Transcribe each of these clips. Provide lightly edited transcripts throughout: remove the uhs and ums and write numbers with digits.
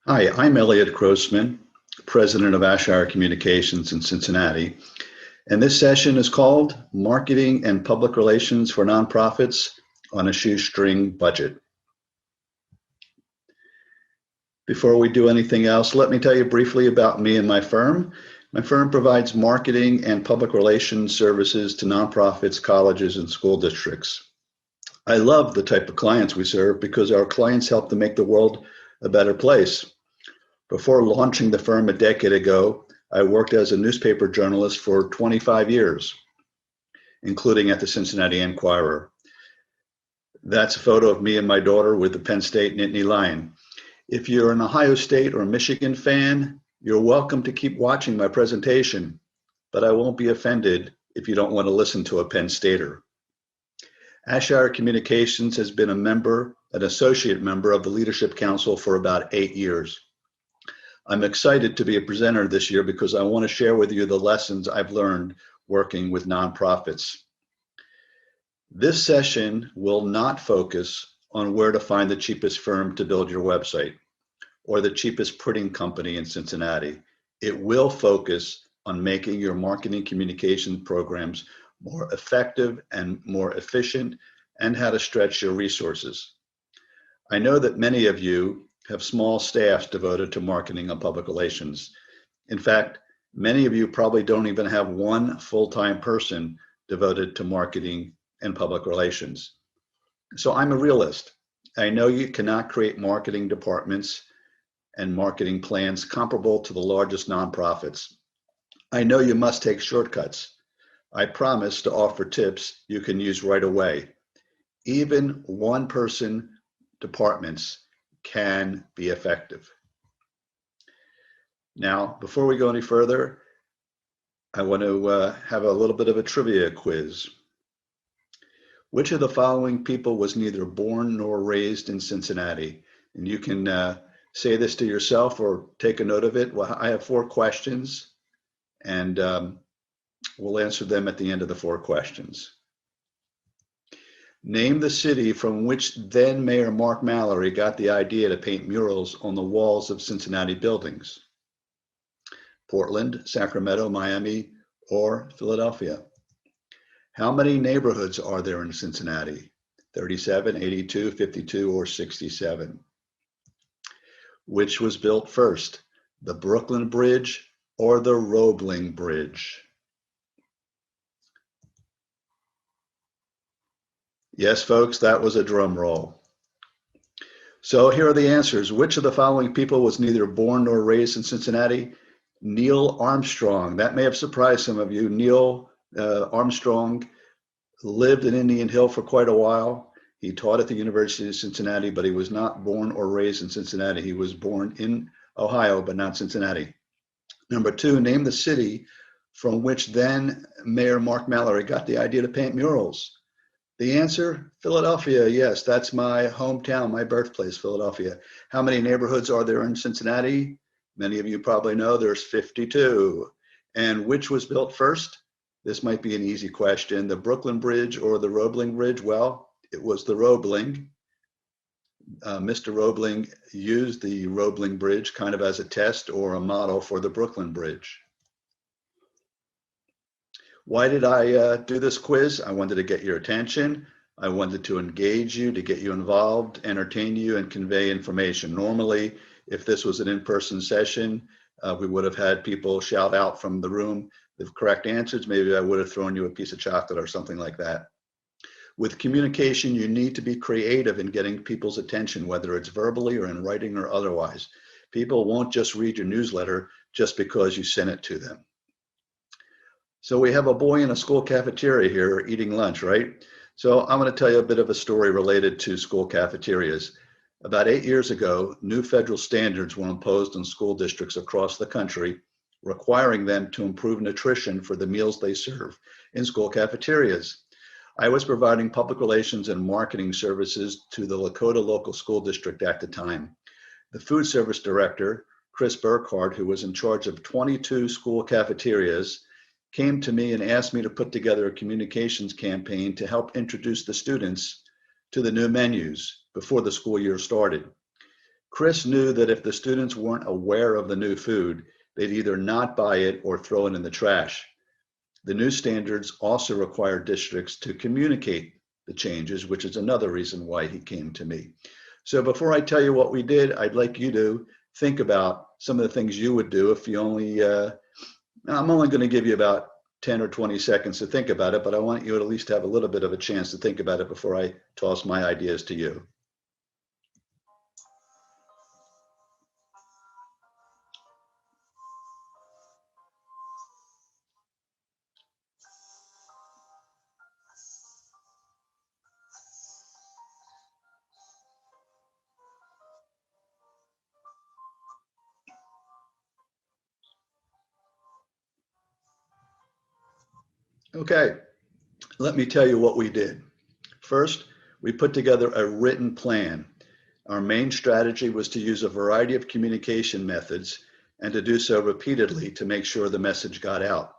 Hi, I'm Elliot Grossman, President of Ashire Communications in Cincinnati, and this session is called Marketing and Public Relations for Nonprofits on a Shoestring Budget. Before we do anything else, let me tell you briefly about me and my firm. My firm provides marketing and public relations services to nonprofits, colleges, and school districts. I love the type of clients we serve because our clients help to make the world a better place. Before launching the firm a decade ago, I worked as a newspaper journalist for 25 years, including at the Cincinnati Enquirer. That's a photo of me and my daughter with the Penn State Nittany Lion. If you're an Ohio State or Michigan fan, you're welcome to keep watching my presentation, but I won't be offended if you don't want to listen to a Penn Stater. Ashire Communications has been an associate member of the Leadership Council for about 8 years. I'm excited to be a presenter this year because I want to share with you the lessons I've learned working with nonprofits. This session will not focus on where to find the cheapest firm to build your website or the cheapest printing company in Cincinnati. It will focus on making your marketing communication programs more effective and more efficient and how to stretch your resources. I know that many of you have small staffs devoted to marketing and public relations. In fact, many of you probably don't even have one full-time person devoted to marketing and public relations. So I'm a realist. I know you cannot create marketing departments and marketing plans comparable to the largest nonprofits. I know you must take shortcuts. I promise to offer tips you can use right away. Even one-person departments can be effective. Now, before we go any further, I want to have a little bit of a trivia quiz. Which of the following people was neither born nor raised in Cincinnati? And you can say this to yourself or take a note of it. Well, I have 4 questions, and we'll answer them at the end of the 4 questions. Name the city from which then Mayor Mark Mallory got the idea to paint murals on the walls of Cincinnati buildings. Portland, Sacramento, Miami, or Philadelphia. How many neighborhoods are there in Cincinnati? 37, 82, 52, or 67? Which was built first, the Brooklyn Bridge or the Roebling Bridge? Yes, folks, that was a drum roll. So here are the answers. Which of the following people was neither born nor raised in Cincinnati? Neil Armstrong. That may have surprised some of you. Neil Armstrong lived in Indian Hill for quite a while. He taught at the University of Cincinnati, but he was not born or raised in Cincinnati. He was born in Ohio, but not Cincinnati. Number 2, name the city from which then Mayor Mark Mallory got the idea to paint murals. The answer, Philadelphia. Yes, that's my hometown, my birthplace, Philadelphia. How many neighborhoods are there in Cincinnati? Many of you probably know there's 52. And which was built first? This might be an easy question. The Brooklyn Bridge or the Roebling Bridge? Well, it was the Roebling. Mr. Roebling used the Roebling Bridge kind of as a test or a model for the Brooklyn Bridge. Why did I do this quiz? I wanted to get your attention. I wanted to engage you, to get you involved, entertain you, and convey information. Normally, if this was an in-person session, we would have had people shout out from the room the correct answers. Maybe I would have thrown you a piece of chocolate or something like that. With communication, you need to be creative in getting people's attention, whether it's verbally or in writing or otherwise. People won't just read your newsletter just because you sent it to them. So we have a boy in a school cafeteria here eating lunch, right? So I'm going to tell you a bit of a story related to school cafeterias. About 8 years ago, new federal standards were imposed on school districts across the country, requiring them to improve nutrition for the meals they serve in school cafeterias. I was providing public relations and marketing services to the Lakota local school district at the time. The food service director, Chris Burkhardt, who was in charge of 22 school cafeterias, came to me and asked me to put together a communications campaign to help introduce the students to the new menus before the school year started. Chris knew that if the students weren't aware of the new food, they'd either not buy it or throw it in the trash. The new standards also require districts to communicate the changes, which is another reason why he came to me. So before I tell you what we did, I'd like you to think about some of the things you would do if you only, I'm only going to give you about 10 or 20 seconds to think about it, but I want you to at least have a little bit of a chance to think about it before I toss my ideas to you. Okay, let me tell you what we did. First, we put together a written plan. Our main strategy was to use a variety of communication methods and to do so repeatedly to make sure the message got out.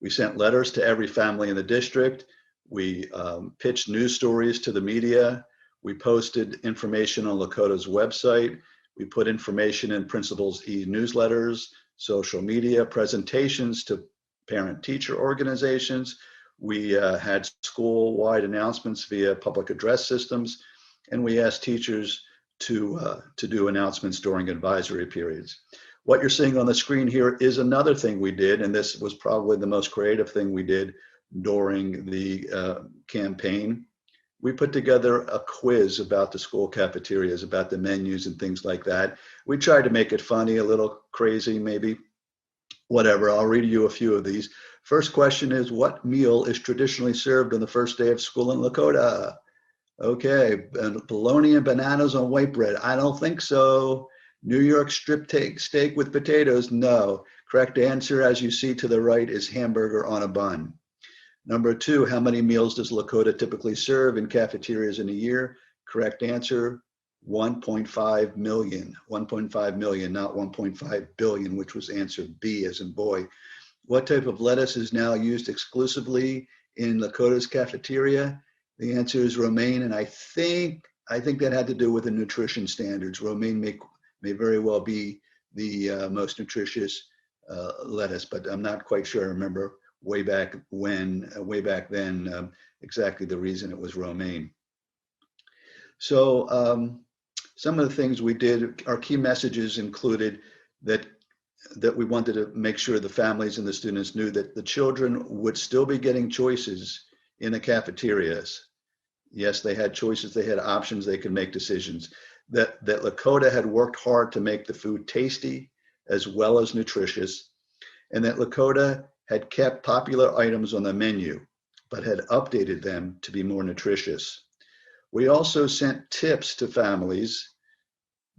We sent letters to every family in the district. We pitched news stories to the media. We posted information on Lakota's website. We put information in principals' e-newsletters, social media, presentations to parent-teacher organizations. We had school-wide announcements via public address systems, and we asked teachers to do announcements during advisory periods. What you're seeing on the screen here is another thing we did, and this was probably the most creative thing we did during the campaign. We put together a quiz about the school cafeterias, about the menus and things like that. We tried to make it funny, a little crazy maybe, whatever. I'll read you a few of these. First question is, what meal is traditionally served on the first day of school in Lakota? Okay, bologna and bananas on white bread. I don't think so. New York strip steak with potatoes? No. Correct answer, as you see to the right, is hamburger on a bun. Number two, how many meals does Lakota typically serve in cafeterias in a year? Correct answer, 1.5 million. 1.5 million, not 1.5 billion, which was answer B as in boy. What type of lettuce is now used exclusively in Lakota's cafeteria? The answer is romaine, and I think that had to do with the nutrition standards. Romaine may very well be the most nutritious lettuce, but I'm not quite sure. I remember way back then exactly the reason it was romaine. So some of the things we did, our key messages included that we wanted to make sure the families and the students knew that the children would still be getting choices in the cafeterias. Yes, they had choices, they had options, they could make decisions. That Lakota had worked hard to make the food tasty as well as nutritious, and that Lakota had kept popular items on the menu, but had updated them to be more nutritious. We also sent tips to families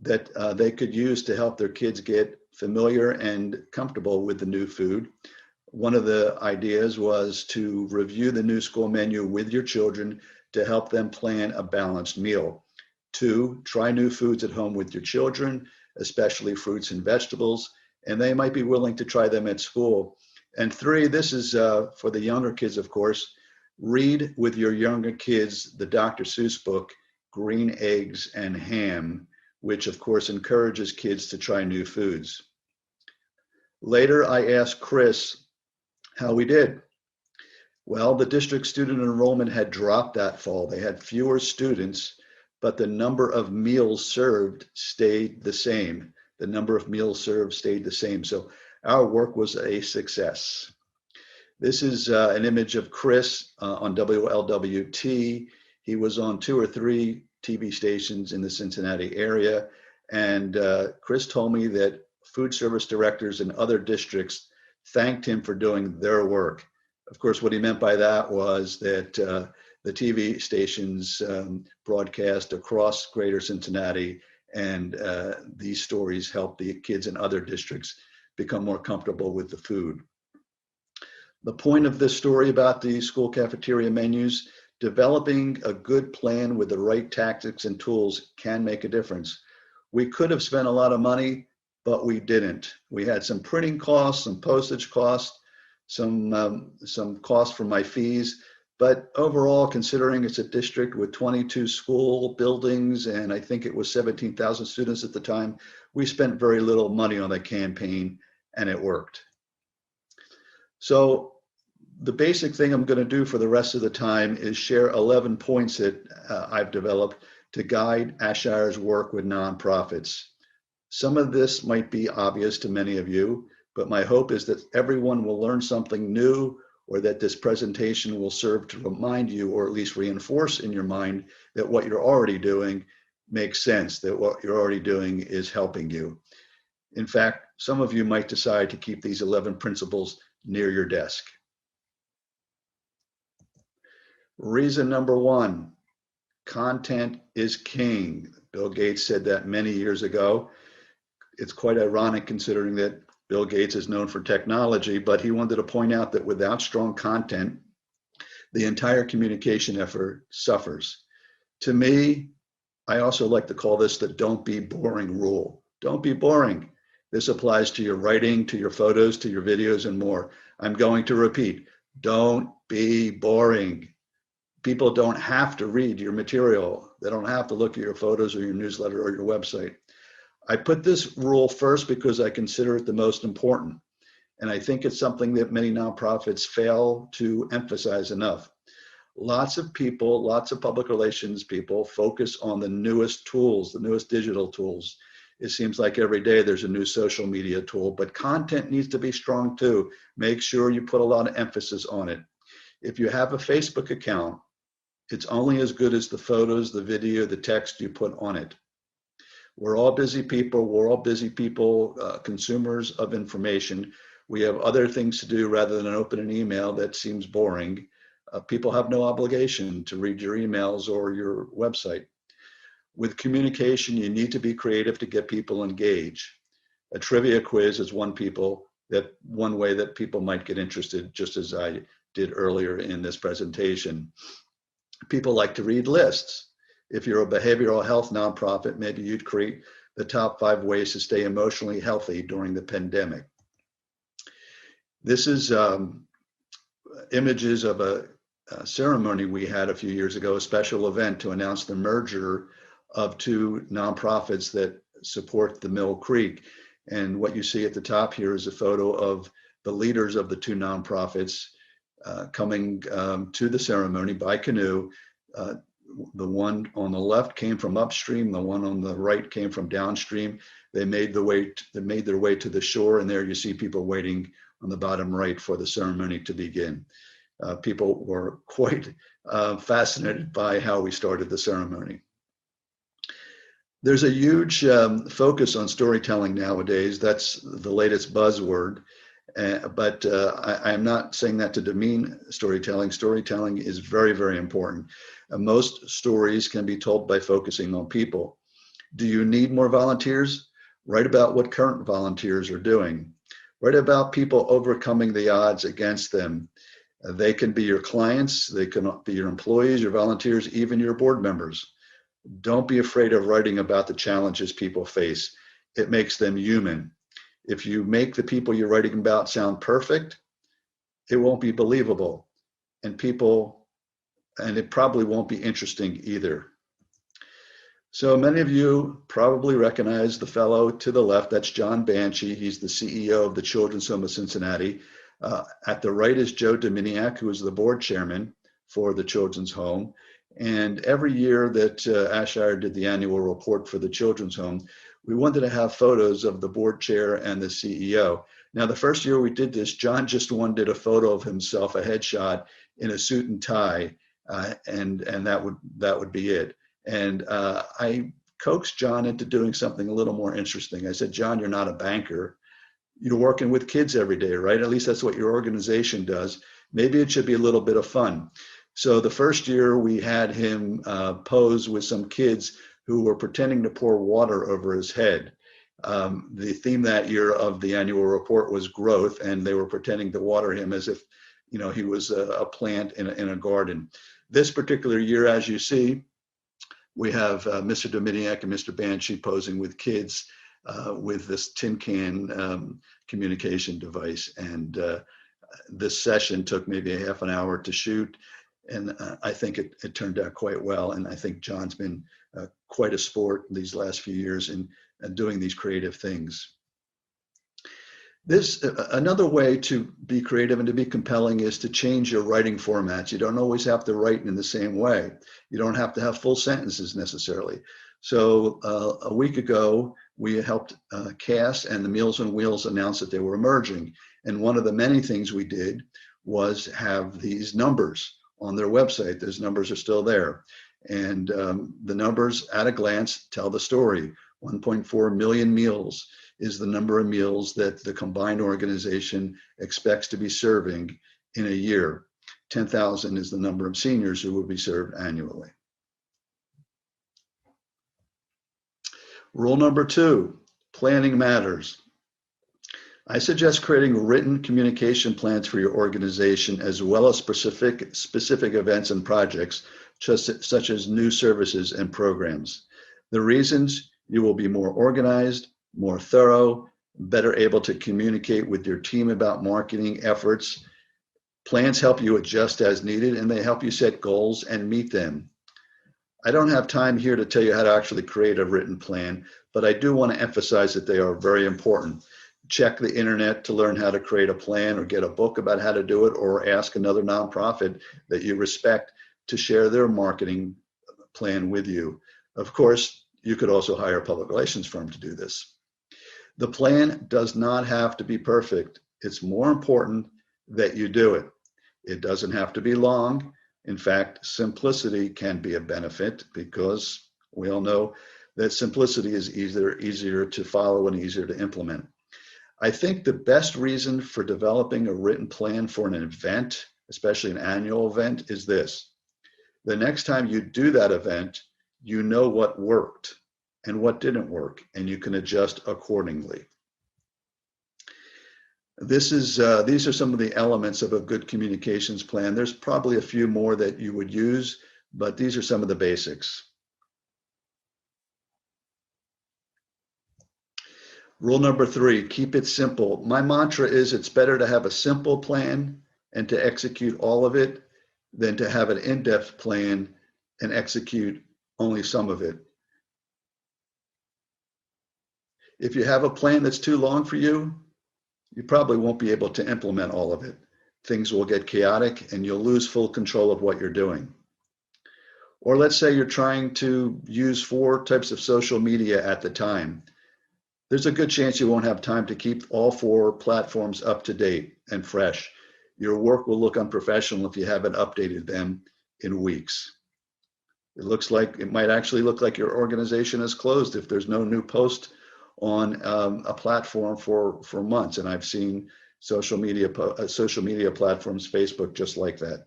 that they could use to help their kids get familiar and comfortable with the new food. One of the ideas was to review the new school menu with your children to help them plan a balanced meal. 2, try new foods at home with your children, especially fruits and vegetables, and they might be willing to try them at school. And 3, this is for the younger kids, of course, read with your younger kids the Dr. Seuss book, Green Eggs and Ham, which of course encourages kids to try new foods. Later, I asked Chris how we did. Well, the district student enrollment had dropped that fall. They had fewer students, but the number of meals served stayed the same. The number of meals served stayed the same. So our work was a success. This is an image of Chris on WLWT. He was on 2 or 3 TV stations in the Cincinnati area. And Chris told me that food service directors in other districts thanked him for doing their work. Of course, what he meant by that was that the TV stations broadcast across greater Cincinnati, and these stories help the kids in other districts become more comfortable with the food. The point of this story about the school cafeteria menus, developing a good plan with the right tactics and tools can make a difference. We could have spent a lot of money, but we didn't. We had some printing costs, some postage costs, some costs for my fees, But overall, considering it's a district with 22 school buildings, and I think it was 17,000 students at the time, we spent very little money on the campaign, and it worked. So the basic thing I'm going to do for the rest of the time is share 11 points that I've developed to guide Ashshire's work with nonprofits. Some of this might be obvious to many of you, but my hope is that everyone will learn something new, or that this presentation will serve to remind you, or at least reinforce in your mind, that what you're already doing makes sense, that what you're already doing is helping you. In fact, some of you might decide to keep these 11 principles near your desk. Reason number one, content is king. Bill Gates said that many years ago. It's quite ironic considering that Bill Gates is known for technology, but he wanted to point out that without strong content, the entire communication effort suffers. To me, I also like to call this the don't be boring rule. Don't be boring. This applies to your writing, to your photos, to your videos, and more. I'm going to repeat, don't be boring. People don't have to read your material. They don't have to look at your photos or your newsletter or your website. I put this rule first because I consider it the most important. And I think it's something that many nonprofits fail to emphasize enough. Lots of people, lots of public relations people focus on the newest tools, the newest digital tools. It seems like every day there's a new social media tool, but content needs to be strong too. Make sure you put a lot of emphasis on it. If you have a Facebook account, it's only as good as the photos, the video, the text you put on it. We're all busy people, consumers of information. We have other things to do rather than open an email that seems boring. People have no obligation to read your emails or your website. With communication, you need to be creative to get people engaged. A trivia quiz is one way that people might get interested, just as I did earlier in this presentation. People like to read lists. If you're a behavioral health nonprofit, maybe you'd create the top 5 ways to stay emotionally healthy during the pandemic. This is images of a ceremony we had a few years ago, a special event to announce the merger of 2 nonprofits that support the Mill Creek. And what you see at the top here is a photo of the leaders of the 2 nonprofits coming to the ceremony by canoe. The one on the left came from upstream. The one on the right came from downstream. They made their way to the shore, and there you see people waiting on the bottom right for the ceremony to begin. People were quite fascinated by how we started the ceremony. There's a huge focus on storytelling nowadays. That's the latest buzzword. But I am not saying that to demean storytelling. Storytelling is very, very important. Most stories can be told by focusing on people. Do you need more volunteers? Write about what current volunteers are doing. Write about people overcoming the odds against them. They can be your clients, they can be your employees, your volunteers, even your board members. Don't be afraid of writing about the challenges people face. It makes them human. If you make the people you're writing about sound perfect, it won't be believable, and it probably won't be interesting either. So many of you probably recognize the fellow to the left. That's John Banshee. He's the CEO of the Children's Home of Cincinnati. At the right is Joe Dominiak, who is the board chairman for the Children's Home. And every year that Ashshire did the annual report for the Children's Home, we wanted to have photos of the board chair and the CEO. Now, the first year we did this, John just wanted a photo of himself, a headshot in a suit and tie, and that would be it. And I coaxed John into doing something a little more interesting. I said, John, you're not a banker. You're working with kids every day, right? At least that's what your organization does. Maybe it should be a little bit of fun. So the first year we had him pose with some kids who were pretending to pour water over his head. The theme that year of the annual report was growth, and they were pretending to water him as if, he was a plant in a garden. This particular year, as you see, we have Mr. Dominiak and Mr. Banshee posing with kids with this tin can communication device. And this session took maybe a half an hour to shoot. And I think it turned out quite well. And I think John's been quite a sport these last few years in doing these creative things. Another way to be creative and to be compelling is to change your writing formats. You don't always have to write in the same way. You don't have to have full sentences necessarily. So a week ago, we helped CAST and the Meals on Wheels announce that they were merging. And one of the many things we did was have these numbers on their website. Those numbers are still there. And the numbers at a glance tell the story. 1.4 million meals is the number of meals that the combined organization expects to be serving in a year. 10,000 is the number of seniors who will be served annually. Rule number 2, planning matters. I suggest creating written communication plans for your organization as well as specific events and projects, such as new services and programs. The reasons: you will be more organized, more thorough, better able to communicate with your team about marketing efforts. Plans help you adjust as needed, and they help you set goals and meet them. I don't have time here to tell you how to actually create a written plan, but I do want to emphasize that they are very important. Check the internet to learn how to create a plan, or get a book about how to do it, or ask another nonprofit that you respect to share their marketing plan with you. Of course, you could also hire a public relations firm to do this. The plan does not have to be perfect. It's more important that you do it. It doesn't have to be long. In fact, simplicity can be a benefit, because we all know that simplicity is easier to follow and easier to implement. I think the best reason for developing a written plan for an event, especially an annual event, is this: the next time you do that event, you know what worked and what didn't work, and you can adjust accordingly. These are some of the elements of a good communications plan. There's probably a few more that you would use, but these are some of the basics. Rule number 3, keep it simple. My mantra is it's better to have a simple plan and to execute all of it than to have an in-depth plan and execute only some of it. If you have a plan that's too long for you, you probably won't be able to implement all of it. Things will get chaotic and you'll lose full control of what you're doing. Or let's say you're trying to use 4 types of social media at the time. There's a good chance you won't have time to keep all 4 platforms up to date and fresh. Your work will look unprofessional if you haven't updated them in weeks. It might actually look like your organization is closed if there's no new post on a platform for months. And I've seen social media platforms, Facebook, just like that.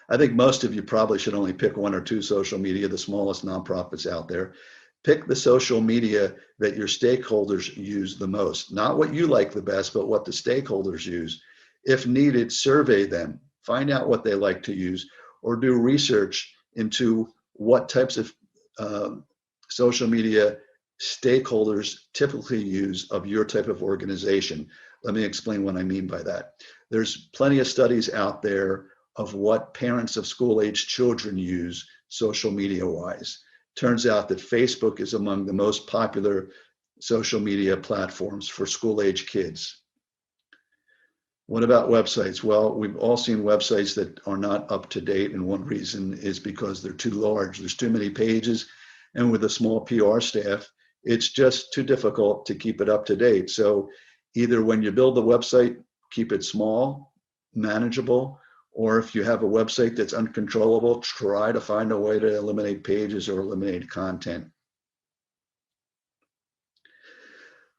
I think most of you probably should only pick 1 or 2 social media, the smallest nonprofits out there. Pick the social media that your stakeholders use the most, not what you like the best, but what the stakeholders use. If needed, survey them, find out what they like to use, or do research into what types of social media stakeholders typically use of your type of organization. Let me explain what I mean by that. There's plenty of studies out there of what parents of school-age children use social media-wise. Turns out that Facebook is among the most popular social media platforms for school-age kids. What about websites? Well, we've all seen websites that are not up to date, and one reason is because they're too large. There's too many pages, and with a small PR staff, it's just too difficult to keep it up to date. So either when you build the website, keep it small, manageable, or if you have a website that's uncontrollable, try to find a way to eliminate pages or eliminate content.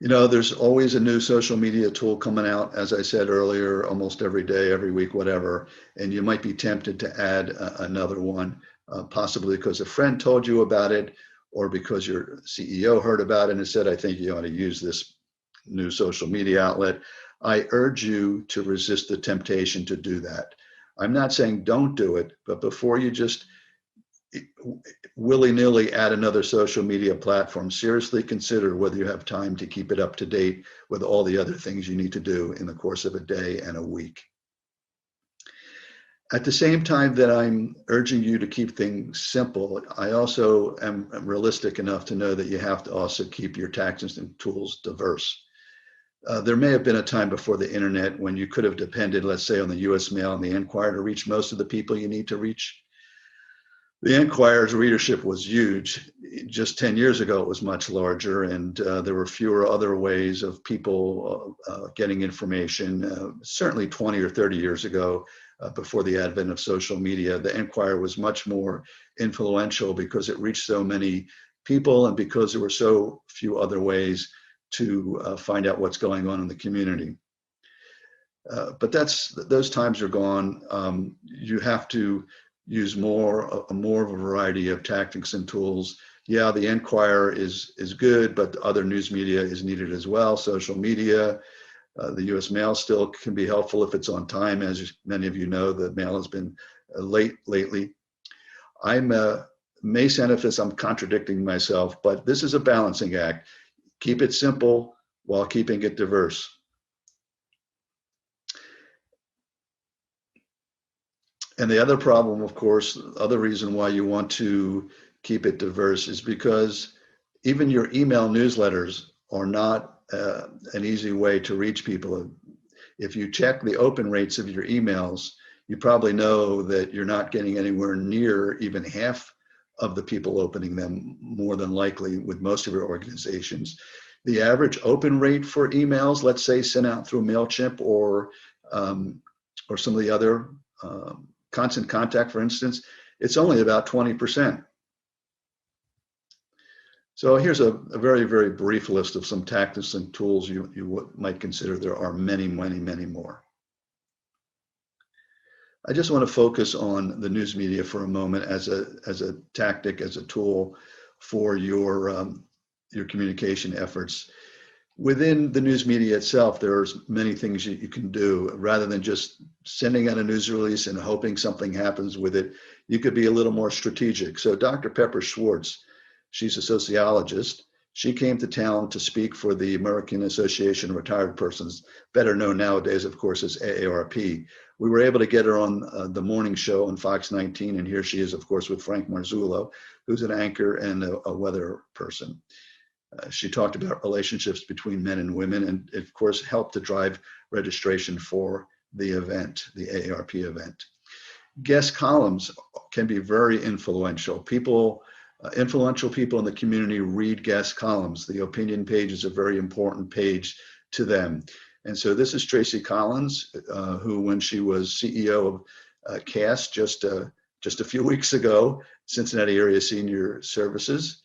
You know, there's always a new social media tool coming out, as I said earlier, almost every day, every week, whatever, and you might be tempted to add another one, possibly because a friend told you about it, or because your CEO heard about it and said, I think you ought to use this new social media outlet. I urge you to resist the temptation to do that. I'm not saying don't do it, but before you just willy-nilly add another social media platform, seriously consider whether you have time to keep it up to date with all the other things you need to do in the course of a day and a week. At the same time that I'm urging you to keep things simple, I also am realistic enough to know that you have to also keep your tactics and tools diverse. There may have been a time before the internet when you could have depended, let's say, on the US Mail and the Enquirer to reach most of the people you need to reach. The Enquirer's readership was huge. Just 10 years ago, it was much larger, and there were fewer other ways of people getting information. Certainly 20 or 30 years ago, before the advent of social media, the Enquirer was much more influential because it reached so many people and because there were so few other ways to find out what's going on in the community. But those times are gone. You have to use more of a variety of tactics and tools. Yeah, the Enquirer is good, but other news media is needed as well. Social media, the US Mail still can be helpful if it's on time. As many of you know, the mail has been late lately. May sound if I'm contradicting myself, but this is a balancing act. Keep it simple while keeping it diverse. And the other problem, of course, the other reason why you want to keep it diverse is because even your email newsletters are not an easy way to reach people. If you check the open rates of your emails, you probably know that you're not getting anywhere near even half of the people opening them, more than likely, with most of your organizations. The average open rate for emails, let's say sent out through MailChimp or some of the other Constant Contact, for instance, it's only about 20%. So here's a very, very brief list of some tactics and tools you might consider. There are many, many, many more. I just want to focus on the news media for a moment as a tactic, as a tool for your communication efforts. Within the news media itself, there's many things you can do. Rather than just sending out a news release and hoping something happens with it, you could be a little more strategic. So Dr. Pepper Schwartz, she's a sociologist. She came to town to speak for the American Association of Retired Persons, better known nowadays, of course, as AARP. We were able to get her on the morning show on Fox 19, and here she is, of course, with Frank Marzullo, who's an anchor and a weather person. She talked about relationships between men and women, and of course helped to drive registration for the event, the AARP event. Guest columns can be very influential. Influential people in the community read guest columns. The opinion page is a very important page to them. And so this is Tracy Collins, who, when she was CEO of CAST just a few weeks ago, Cincinnati Area Senior Services,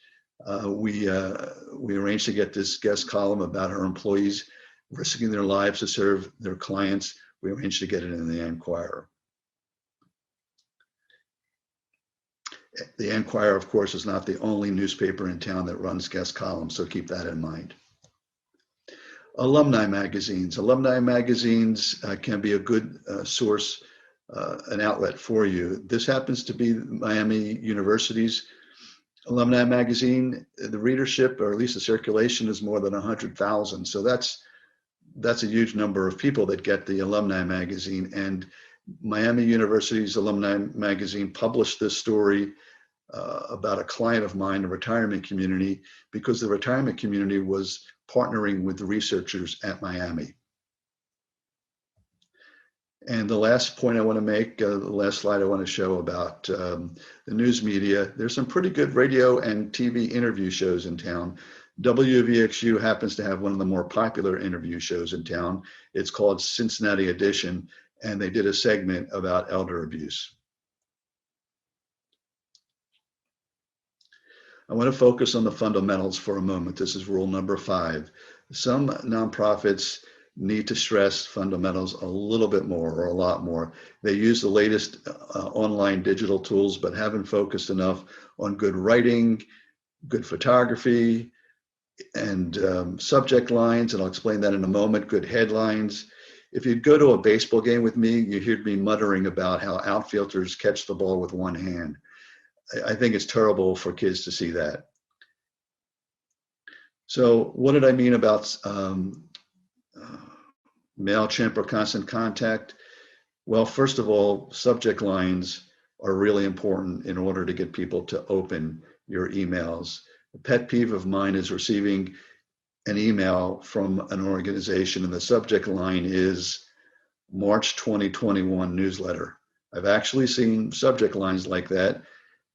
we arranged to get this guest column about her employees risking their lives to serve their clients. We arranged to get it in the Enquirer. The Enquirer, of course, is not the only newspaper in town that runs guest columns, so keep that in mind. Alumni magazines. Alumni magazines can be a good source, an outlet for you. This happens to be Miami University's Alumni magazine. The readership, or at least the circulation, is more than 100,000. So that's a huge number of people that get the Alumni magazine. And Miami University's Alumni magazine published this story about a client of mine, a retirement community, because the retirement community was partnering with the researchers at Miami. And the last point I want to make, the last slide I want to show about the news media, there's some pretty good radio and TV interview shows in town. WVXU happens to have one of the more popular interview shows in town. It's called Cincinnati Edition, and they did a segment about elder abuse. I want to focus on the fundamentals for a moment. This is rule number 5. Some nonprofits need to stress fundamentals a little bit more, or a lot more. They use the latest online digital tools, but haven't focused enough on good writing, good photography, and subject lines, and I'll explain that in a moment, good headlines. If you'd go to a baseball game with me, you hear me muttering about how outfielders catch the ball with one hand. I think it's terrible for kids to see that. So what did I mean about MailChimp or Constant Contact? Well, first of all, subject lines are really important in order to get people to open your emails. A pet peeve of mine is receiving an email from an organization and the subject line is March 2021 newsletter. I've actually seen subject lines like that,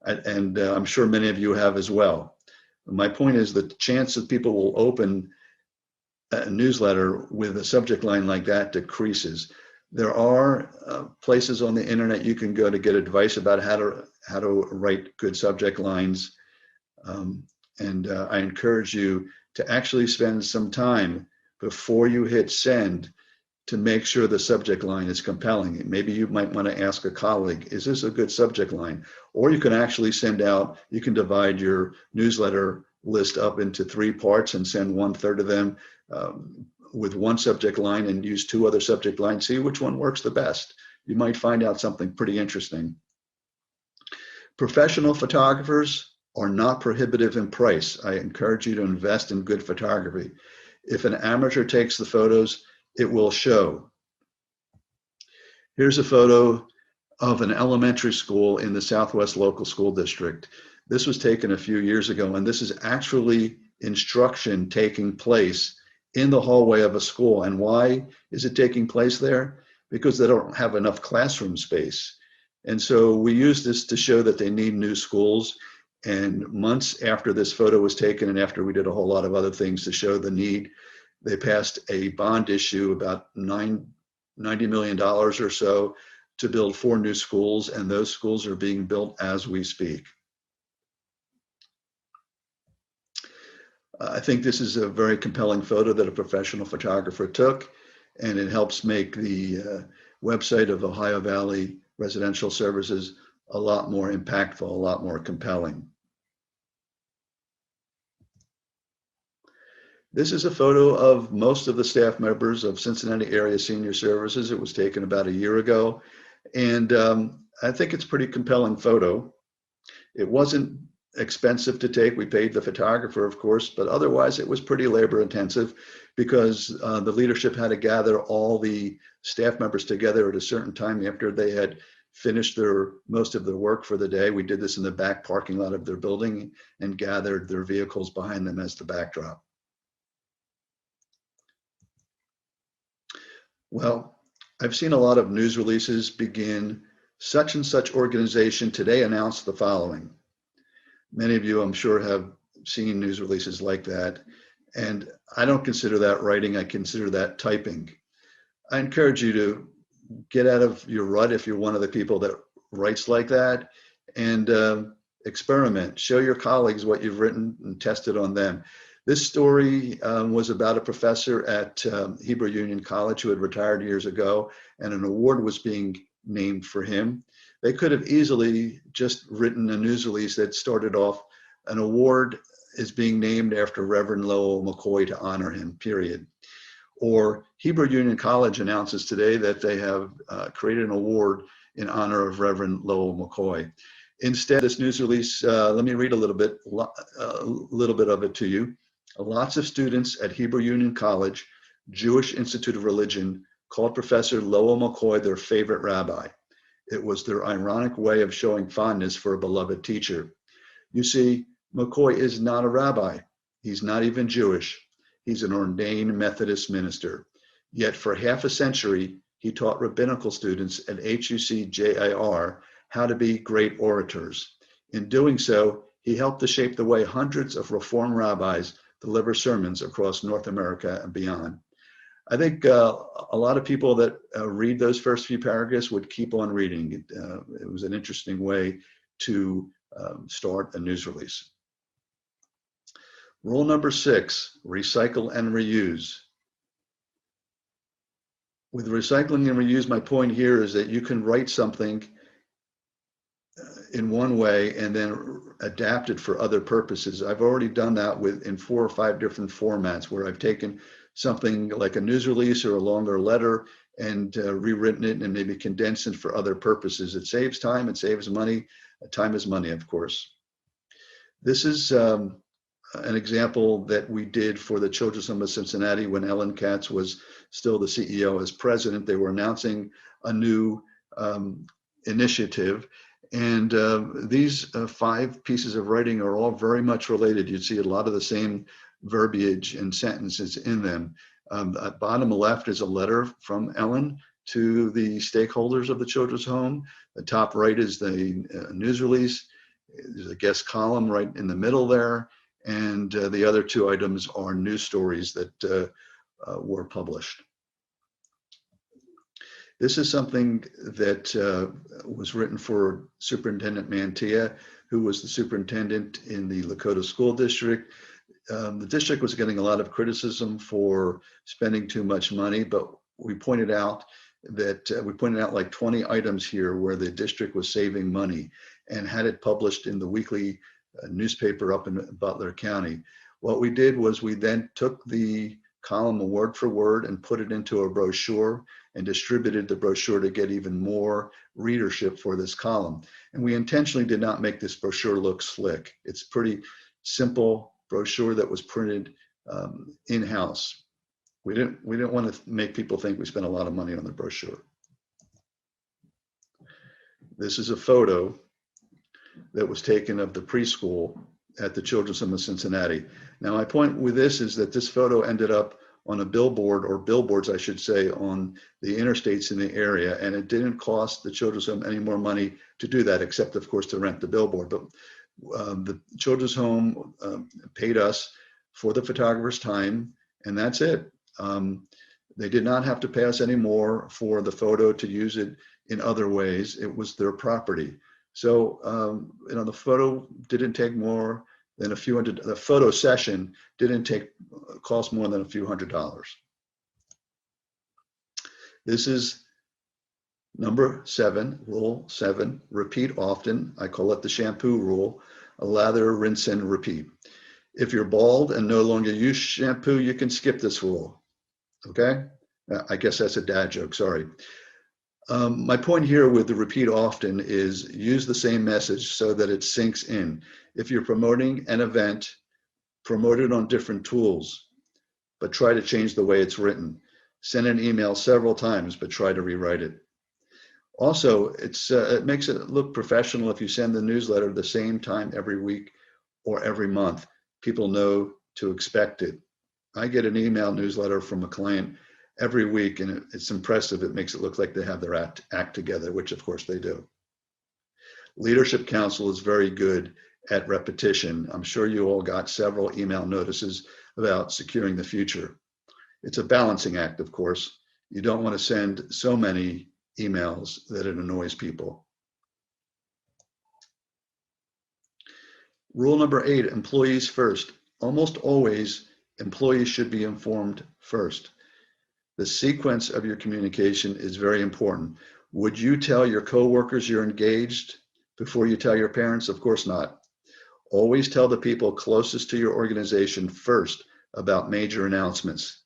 and I'm sure many of you have as well. My point is that the chance that people will open a newsletter with a subject line like that decreases. There are places on the internet you can go to get advice about how to write good subject lines, and I encourage you to actually spend some time before you hit send to make sure the subject line is compelling. Maybe you might want to ask a colleague, is this a good subject line? Or you can actually send out, you can divide your newsletter list up into 3 parts and send 1/3 of them with one subject line and use 2 other subject lines, see which one works the best. You might find out something pretty interesting. Professional photographers are not prohibitive in price. I encourage you to invest in good photography. If an amateur takes the photos, it will show. Here's a photo of an elementary school in the Southwest Local School District. This was taken a few years ago, and this is actually instruction taking place in the hallway of a school. And why is it taking place there? Because they don't have enough classroom space. And so we use this to show that they need new schools. And months after this photo was taken and after we did a whole lot of other things to show the need, they passed a bond issue about $90 million or so to build 4 new schools, and those schools are being built as we speak. I think this is a very compelling photo that a professional photographer took, and it helps make the website of Ohio Valley Residential Services a lot more impactful, a lot more compelling. This is a photo of most of the staff members of Cincinnati Area Senior Services. It was taken about a year ago, and I think it's a pretty compelling photo. It wasn't expensive to take. We paid the photographer, of course, but otherwise it was pretty labor intensive because the leadership had to gather all the staff members together at a certain time after they had finished most of their work for the day. We did this in the back parking lot of their building and gathered their vehicles behind them as the backdrop. Well, I've seen a lot of news releases begin, such and such organization today announced the following. Many of you, I'm sure, have seen news releases like that. And I don't consider that writing, I consider that typing. I encourage you to get out of your rut if you're one of the people that writes like that, and experiment. Show your colleagues what you've written and test it on them. This story was about a professor at Hebrew Union College who had retired years ago, and an award was being named for him. They could have easily just written a news release that started off, an award is being named after Reverend Lowell McCoy to honor him, period. Or Hebrew Union College announces today that they have created an award in honor of Reverend Lowell McCoy. Instead, this news release, let me read a little bit of it to you. Lots of students at Hebrew Union College, Jewish Institute of Religion, called Professor Lowell McCoy their favorite rabbi. It was their ironic way of showing fondness for a beloved teacher. You see, McCoy is not a rabbi. He's not even Jewish. He's an ordained Methodist minister. Yet for half a century, he taught rabbinical students at HUC-JIR how to be great orators. In doing so, he helped to shape the way hundreds of Reform rabbis deliver sermons across North America and beyond. I think a lot of people that read those first few paragraphs would keep on reading. It was an interesting way to start a news release. Rule number 6, recycle and reuse. With recycling and reuse, my point here is that you can write something in one way and then adapt it for other purposes. I've already done that in 4 or 5 different formats where I've taken something like a news release or a longer letter and rewritten it and maybe condensed it for other purposes. It saves time, it saves money. Time is money, of course. This is an example that we did for the Children's Home of Cincinnati when Ellen Katz was still the CEO as president. They were announcing a new initiative. And these 5 pieces of writing are all very much related. You'd see a lot of the same verbiage and sentences in them. At bottom left is a letter from Ellen to the stakeholders of the Children's Home. The top right is the news release. There's a guest column right in the middle there. And the other 2 items are news stories that were published. This is something that was written for Superintendent Mantilla, who was the superintendent in the Lakota School District. The district was getting a lot of criticism for spending too much money, but we pointed out like 20 items here where the district was saving money and had it published in the weekly newspaper up in Butler County. What we did was we then took the column word for word and put it into a brochure and distributed the brochure to get even more readership for this column. And we intentionally did not make this brochure look slick. It's pretty simple brochure that was printed in-house. We didn't want to make people think we spent a lot of money on the brochure. This is a photo that was taken of the preschool at the Children's Home of Cincinnati. Now, my point with this is that this photo ended up on a billboard, or billboards, I should say, on the interstates in the area, and it didn't cost the Children's Home any more money to do that, except, of course, to rent the billboard. But the Children's Home paid us for the photographer's time, and that's it. They did not have to pay us any more for the photo to use it in other ways. It was their property. So, the photo didn't take more than a few hundred, the photo session didn't cost more than a few $100s. This is number 7, rule 7, repeat often. I call it the shampoo rule, lather, rinse, and repeat. If you're bald and no longer use shampoo, you can skip this rule, okay? I guess that's a dad joke, sorry. My point here with the repeat often is use the same message so that it sinks in. If you're promoting an event, promote it on different tools, but try to change the way it's written. Send an email several times, but try to rewrite it. Also, it makes it look professional if you send the newsletter the same time every week or every month. People know to expect it. I get an email newsletter from a client every week, and it's impressive. It makes it look like they have their act together, which of course they do. Leadership Council is very good at repetition. I'm sure you all got several email notices about securing the future. It's a balancing act, of course. You don't want to send so many emails that it annoys people. Rule number 8, employees first. Almost always, employees should be informed first. The sequence of your communication is very important. Would you tell your coworkers you're engaged before you tell your parents? Of course not. Always tell the people closest to your organization first about major announcements.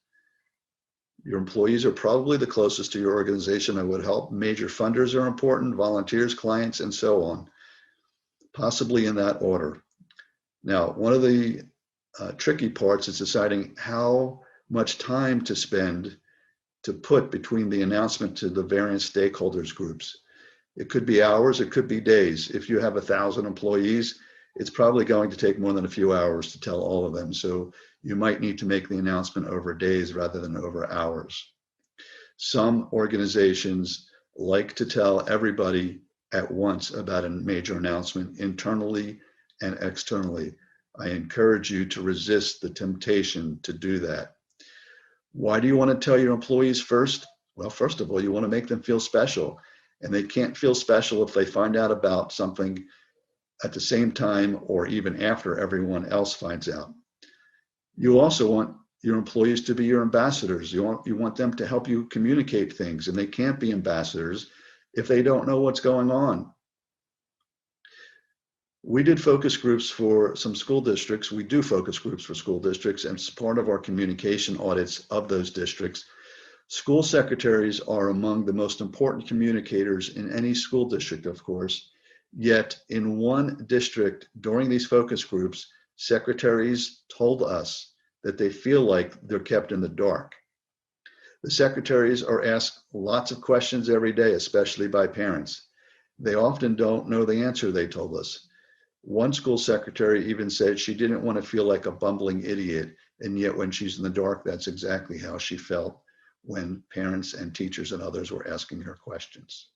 Your employees are probably the closest to your organization. I would help. Major funders are important, volunteers, clients, and so on, possibly in that order. Now, one of the tricky parts is deciding how much time to spend to put between the announcement to the various stakeholders groups. It could be hours, it could be days. If you have 1,000 employees, it's probably going to take more than a few hours to tell all of them. So you might need to make the announcement over days rather than over hours. Some organizations like to tell everybody at once about a major announcement internally and externally. I encourage you to resist the temptation to do that. Why do you want to tell your employees first? Well, first of all, you want to make them feel special, and they can't feel special if they find out about something at the same time or even after everyone else finds out. You also want your employees to be your ambassadors. You want them to help you communicate things, and they can't be ambassadors if they don't know what's going on. We did focus groups for some school districts. We do focus groups for school districts, and it's part of our communication audits of those districts. School secretaries are among the most important communicators in any school district, of course. Yet in one district during these focus groups, Secretaries told us that they feel like they're kept in the dark. The secretaries are asked lots of questions every day, especially by parents. They often don't know the answer, they told us. One school secretary even said she didn't want to feel like a bumbling idiot, and yet when she's in the dark, that's exactly how she felt when parents and teachers and others were asking her questions.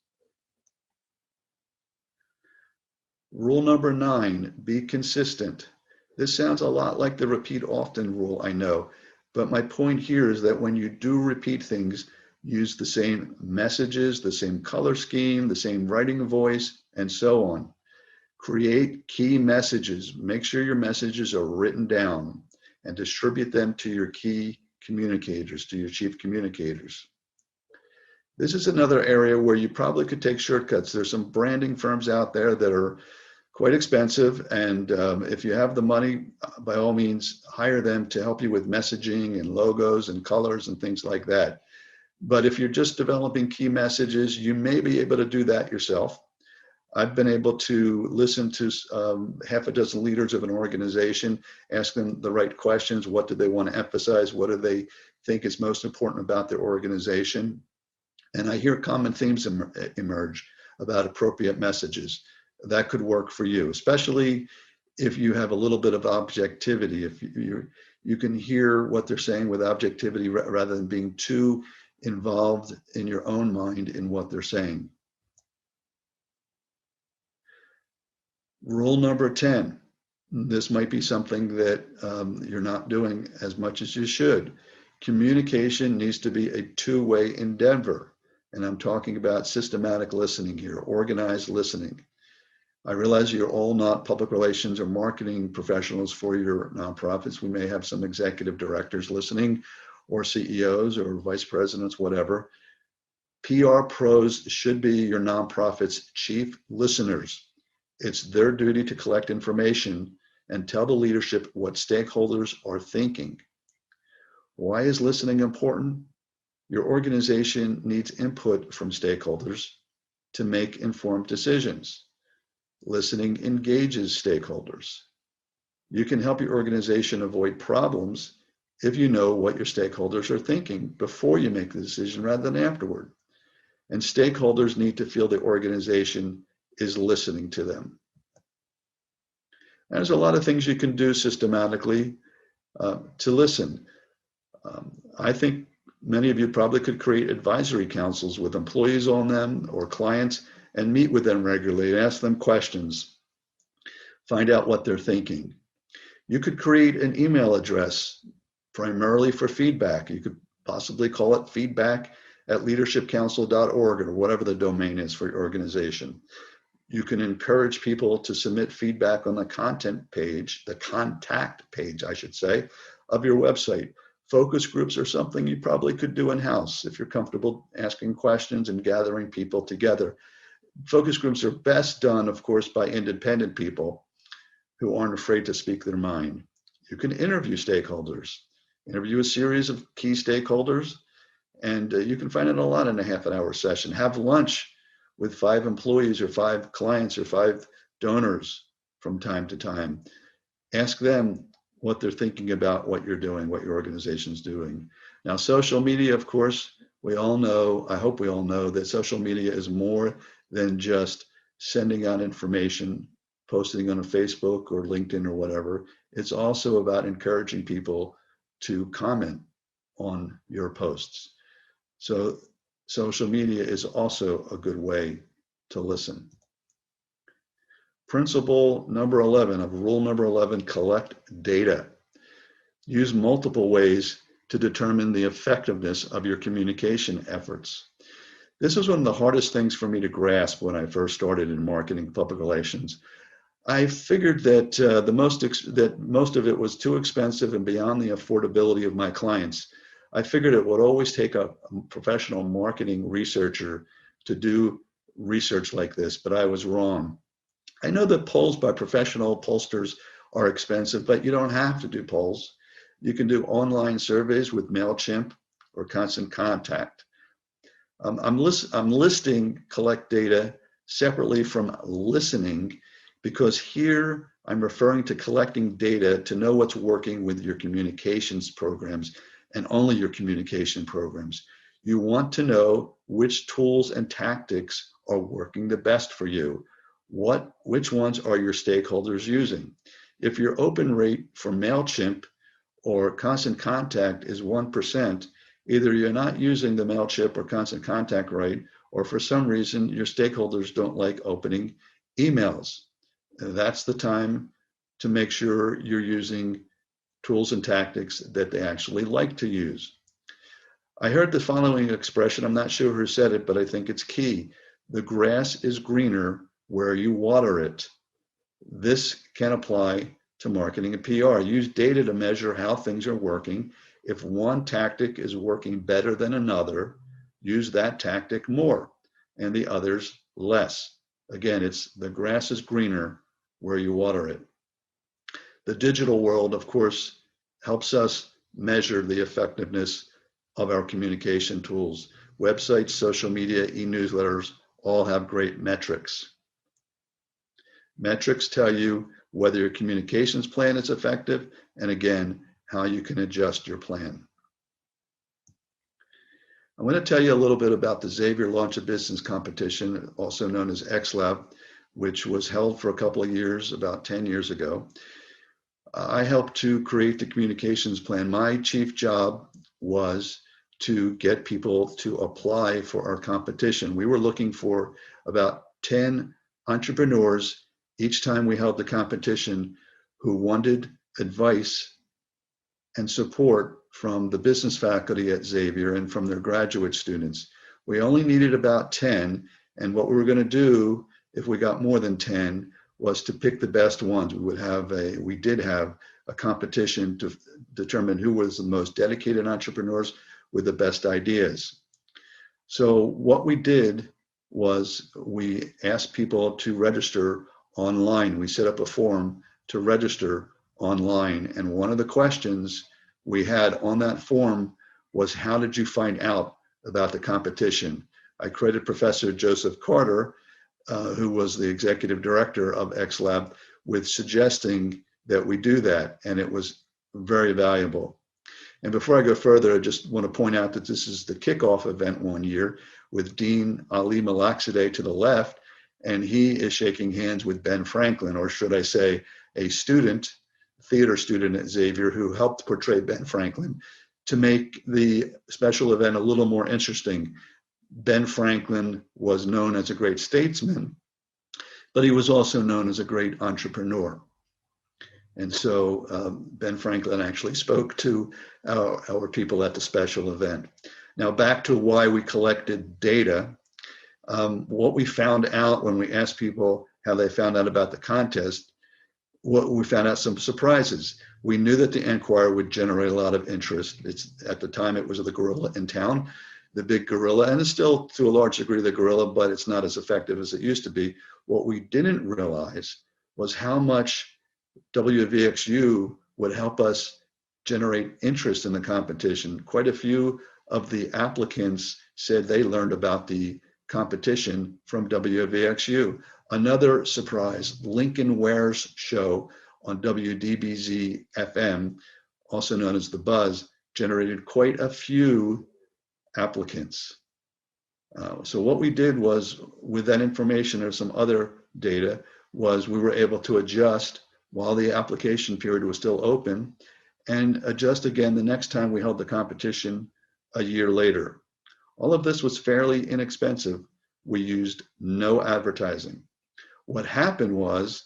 Rule number 9, be consistent. This sounds a lot like the repeat often rule, I know, but my point here is that when you do repeat things, use the same messages, the same color scheme, the same writing voice, and so on. Create key messages. Make sure your messages are written down and distribute them to your key communicators, to your chief communicators. This is another area where you probably could take shortcuts. There's some branding firms out there that are quite expensive, and if you have the money, by all means, hire them to help you with messaging and logos and colors and things like that. But if you're just developing key messages, you may be able to do that yourself. I've been able to listen to half a dozen leaders of an organization, ask them the right questions. What do they want to emphasize? What do they think is most important about their organization? And I hear common themes emerge about appropriate messages. That could work for you, especially if you have a little bit of objectivity. If you can hear what they're saying with objectivity rather than being too involved in your own mind in what they're saying. Rule number 10. This might be something that you're not doing as much as you should. Communication needs to be a two-way endeavor. And I'm talking about systematic listening here, organized listening. I realize you're all not public relations or marketing professionals for your nonprofits. We may have some executive directors listening, or CEOs or vice presidents, whatever. PR pros should be your nonprofit's chief listeners. It's their duty to collect information and tell the leadership what stakeholders are thinking. Why is listening important? Your organization needs input from stakeholders to make informed decisions. Listening engages stakeholders. You can help your organization avoid problems if you know what your stakeholders are thinking before you make the decision rather than afterward. And stakeholders need to feel the organization is listening to them. There's a lot of things you can do systematically to listen. I think many of you probably could create advisory councils with employees on them or clients and meet with them regularly and ask them questions. Find out what they're thinking. You could create an email address primarily for feedback. You could possibly call it feedback@leadershipcouncil.org or whatever the domain is for your organization. You can encourage people to submit feedback on the content page, the contact page, I should say, of your website. Focus groups are something you probably could do in-house if you're comfortable asking questions and gathering people together. Focus groups are best done, of course, by independent people who aren't afraid to speak their mind. You can interview stakeholders, interview a series of key stakeholders, and you can find out a lot in a half-an-hour session. Have lunch with 5 employees or 5 clients or 5 donors from time to time. Ask them what they're thinking about what you're doing, what your organization's doing. Now, social media, of course, we all know, I hope we all know that social media is more than just sending out information, posting on a Facebook or LinkedIn or whatever. It's also about encouraging people to comment on your posts. So social media is also a good way to listen. Principle number 11 of rule number 11, collect data. Use multiple ways to determine the effectiveness of your communication efforts. This was one of the hardest things for me to grasp when I first started in marketing public relations. I figured that most of it was too expensive and beyond the affordability of my clients. I figured it would always take a professional marketing researcher to do research like this, but I was wrong. I know that polls by professional pollsters are expensive, but you don't have to do polls. You can do online surveys with MailChimp or Constant Contact. I'm listing collect data separately from listening because here I'm referring to collecting data to know what's working with your communications programs and only your communication programs. You want to know which tools and tactics are working the best for you. Which ones are your stakeholders using? If your open rate for MailChimp or Constant Contact is 1%, either you're not using the MailChimp or Constant Contact right, or for some reason your stakeholders don't like opening emails. That's the time to make sure you're using tools and tactics that they actually like to use. I heard the following expression, I'm not sure who said it, but I think it's key. The grass is greener where you water it. This can apply to marketing and PR. Use data to measure how things are working. If one tactic is working better than another, use that tactic more and the others less. Again, it's the grass is greener where you water it. The digital world, of course, helps us measure the effectiveness of our communication tools. Websites, social media, e-newsletters all have great metrics. Metrics tell you whether your communications plan is effective, and again, how you can adjust your plan. I'm going to tell you a little bit about the Xavier Launch a Business competition, also known as XLab, which was held for a couple of years, about 10 years ago. I helped to create the communications plan. My chief job was to get people to apply for our competition. We were looking for about 10 entrepreneurs each time we held the competition who wanted advice and support from the business faculty at Xavier and from their graduate students. We only needed about 10, and what we were going to do if we got more than 10 was to pick the best ones. We did have a competition to determine who was the most dedicated entrepreneurs with the best ideas. So what we did was we asked people to register online. We set up a form to register online. And one of the questions we had on that form was, how did you find out about the competition? I credit Professor Joseph Carter, who was the executive director of XLab, with suggesting that we do that. And it was very valuable. And before I go further, I just want to point out that this is the kickoff event one year with Dean Ali Malaxideh to the left, and he is shaking hands with Ben Franklin, or should I say a student, theater student at Xavier, who helped portray Ben Franklin to make the special event a little more interesting. Ben Franklin was known as a great statesman, but he was also known as a great entrepreneur. And so Ben Franklin actually spoke to our people at the special event. Now back to why we collected data. What we found out when we asked people how they found out about the contest, we found out some surprises. We knew that the Enquirer would generate a lot of interest. At the time, it was the gorilla in town, the big gorilla, and it's still to a large degree the gorilla, but it's not as effective as it used to be. What we didn't realize was how much WVXU would help us generate interest in the competition. Quite a few of the applicants said they learned about the competition from WVXU. Another surprise, Lincoln Ware's show on WDBZ FM, also known as The Buzz, generated quite a few applicants. So what we did was, with that information or some other data, was we were able to adjust while the application period was still open, and adjust again the next time we held the competition a year later. All of this was fairly inexpensive. We used no advertising. What happened was,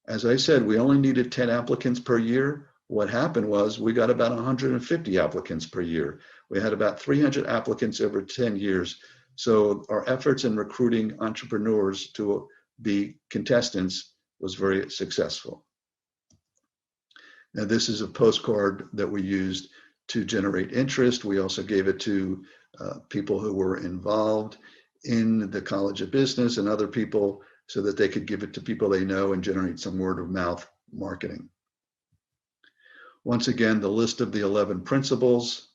as I said, we only needed 10 applicants per year. What happened was we got about 150 applicants per year. We had about 300 applicants over 10 years. So our efforts in recruiting entrepreneurs to be contestants was very successful. Now, this is a postcard that we used to generate interest. We also gave it to people who were involved in the College of Business and other people so that they could give it to people they know and generate some word of mouth marketing. Once again, the list of the 11 principles.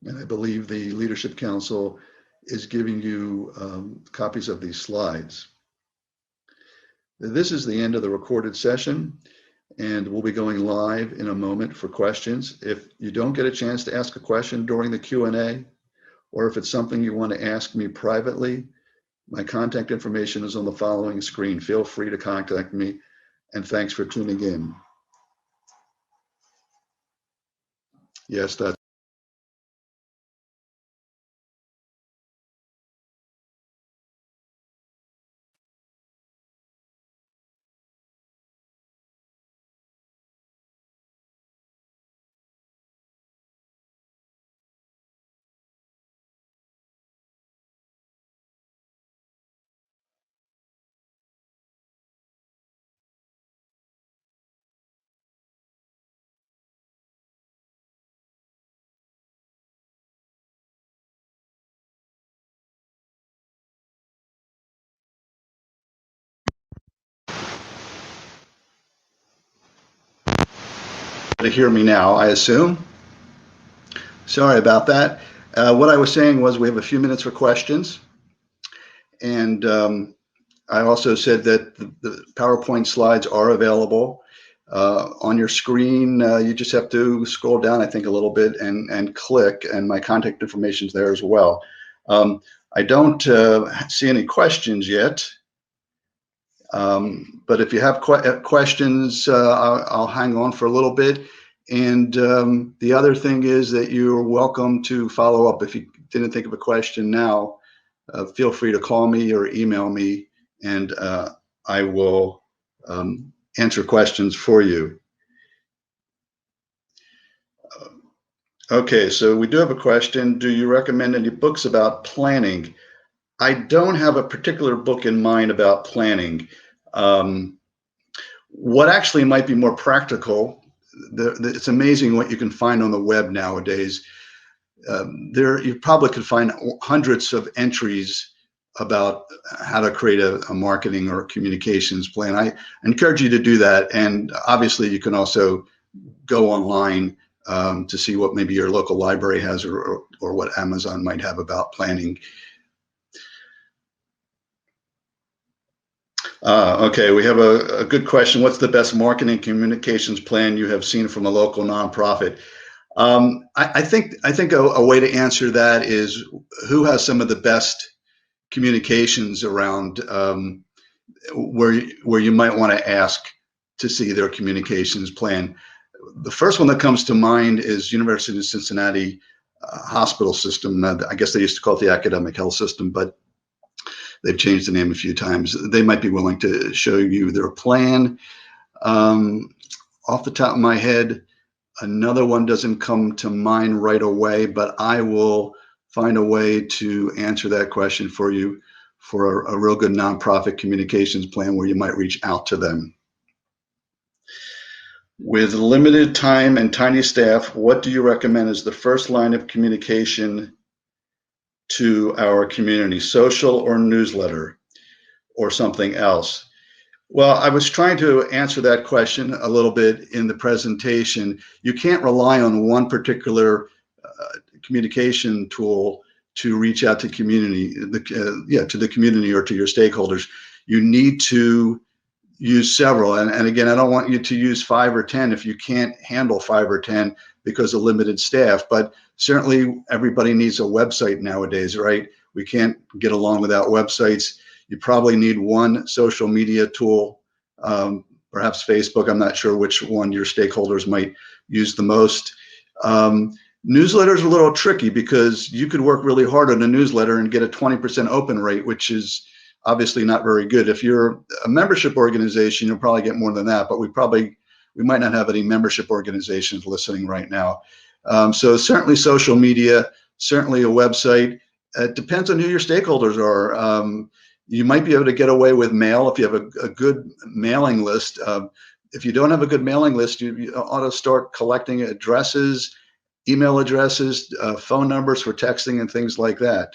And I believe the Leadership Council is giving you copies of these slides. This is the end of the recorded session, and we'll be going live in a moment for questions. If you don't get a chance to ask a question during the Q&A, or if it's something you want to ask me privately, my contact information is on the following screen. Feel free to contact me, and thanks for tuning in. Yes, that's to hear me now, I assume. Sorry about that. What I was saying was we have a few minutes for questions. And I also said that the PowerPoint slides are available on your screen. You just have to scroll down, I think, a little bit and click, and my contact information is there as well. I don't see any questions yet, but if you have questions, I'll hang on for a little bit. And the other thing is that you're welcome to follow up. If you didn't think of a question now, feel free to call me or email me, and I will answer questions for you. Okay, so we do have a question. Do you recommend any books about planning? I don't have a particular book in mind about planning. What actually might be more practical, it's amazing what you can find on the web nowadays. You probably could find hundreds of entries about how to create a marketing or communications plan. I encourage you to do that. And obviously you can also go online to see what maybe your local library has or what Amazon might have about planning. Okay, we have a good question. What's the best marketing communications plan you have seen from a local nonprofit? I think a way to answer that is who has some of the best communications around where you might want to ask to see their communications plan. The first one that comes to mind is University of Cincinnati hospital system. I guess they used to call it the academic health system, but they've changed the name a few times. They might be willing to show you their plan. Off the top of my head, another one doesn't come to mind right away, but I will find a way to answer that question for you for a real good nonprofit communications plan where you might reach out to them. With limited time and tiny staff, what do you recommend as the first line of communication to our community, social or newsletter or something else? Well, I was trying to answer that question a little bit in the presentation. You can't rely on one particular communication tool to reach out to community, to the community or to your stakeholders. You need to use several. And again, I don't want you to use 5 or 10 if you can't handle 5 or 10 because of limited staff. But certainly everybody needs a website nowadays, right? We can't get along without websites. You probably need one social media tool, perhaps Facebook. I'm not sure which one your stakeholders might use the most. Newsletters are a little tricky because you could work really hard on a newsletter and get a 20% open rate, which is obviously not very good. If you're a membership organization, you'll probably get more than that, but we might not have any membership organizations listening right now. So certainly social media, certainly a website. It depends on who your stakeholders are. You might be able to get away with mail if you have a good mailing list. If you don't have a good mailing list, you ought to start collecting addresses, email addresses, phone numbers for texting and things like that.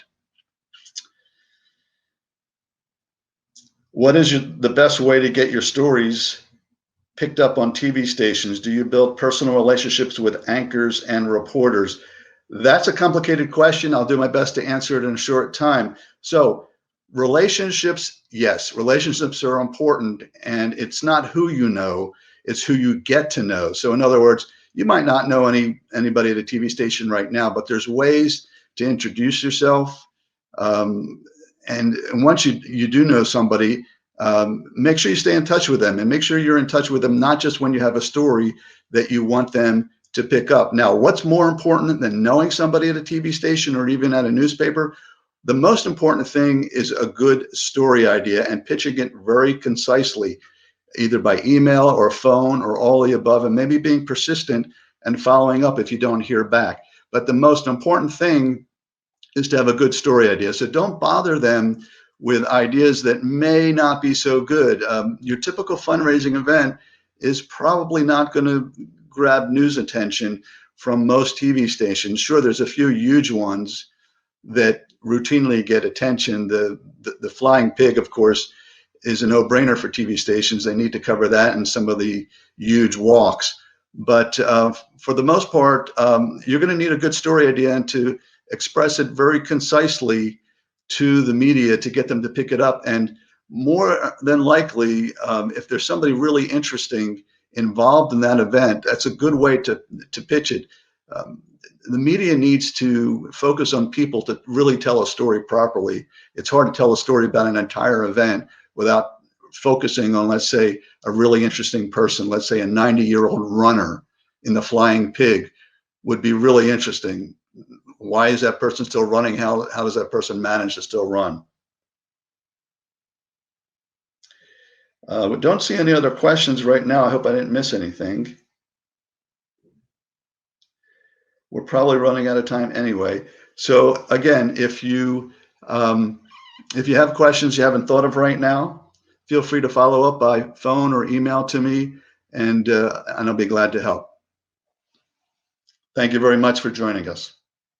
What is the best way to get your stories picked up on TV stations? Do you build personal relationships with anchors and reporters? That's a complicated question. I'll do my best to answer it in a short time. So Relationships, yes, relationships are important, and it's not who you know, it's who you get to know. So in other words, you might not know anybody at a TV station right now, but there's ways to introduce yourself. Um, and once you do know somebody, make sure you stay in touch with them, and make sure you're in touch with them not just when you have a story that you want them to pick up. Now, what's more important than knowing somebody at a TV station or even at a newspaper? The most important thing is a good story idea and pitching it very concisely, either by email or phone or all the above, and maybe being persistent and following up if you don't hear back. But the most important thing is to have a good story idea. So don't bother them with ideas that may not be so good. Your typical fundraising event is probably not going to grab news attention from most TV stations. Sure, there's a few huge ones that routinely get attention. The flying pig, of course, is a no-brainer for TV stations. They need to cover that and some of the huge walks. But for the most part, you're going to need a good story idea and to express it very concisely to the media to get them to pick it up. And more than likely, if there's somebody really interesting involved in that event, that's a good way to pitch it. The media needs to focus on people to really tell a story properly. It's hard to tell a story about an entire event without focusing on, let's say, a really interesting person. Let's say a 90-year-old runner in the flying pig would be really interesting. Why is that person still running? How does that person manage to still run? We don't see any other questions right now. I hope I didn't miss anything. We're probably running out of time anyway. So again, if you have questions you haven't thought of right now, feel free to follow up by phone or email to me, and I'll be glad to help. Thank you very much for joining us.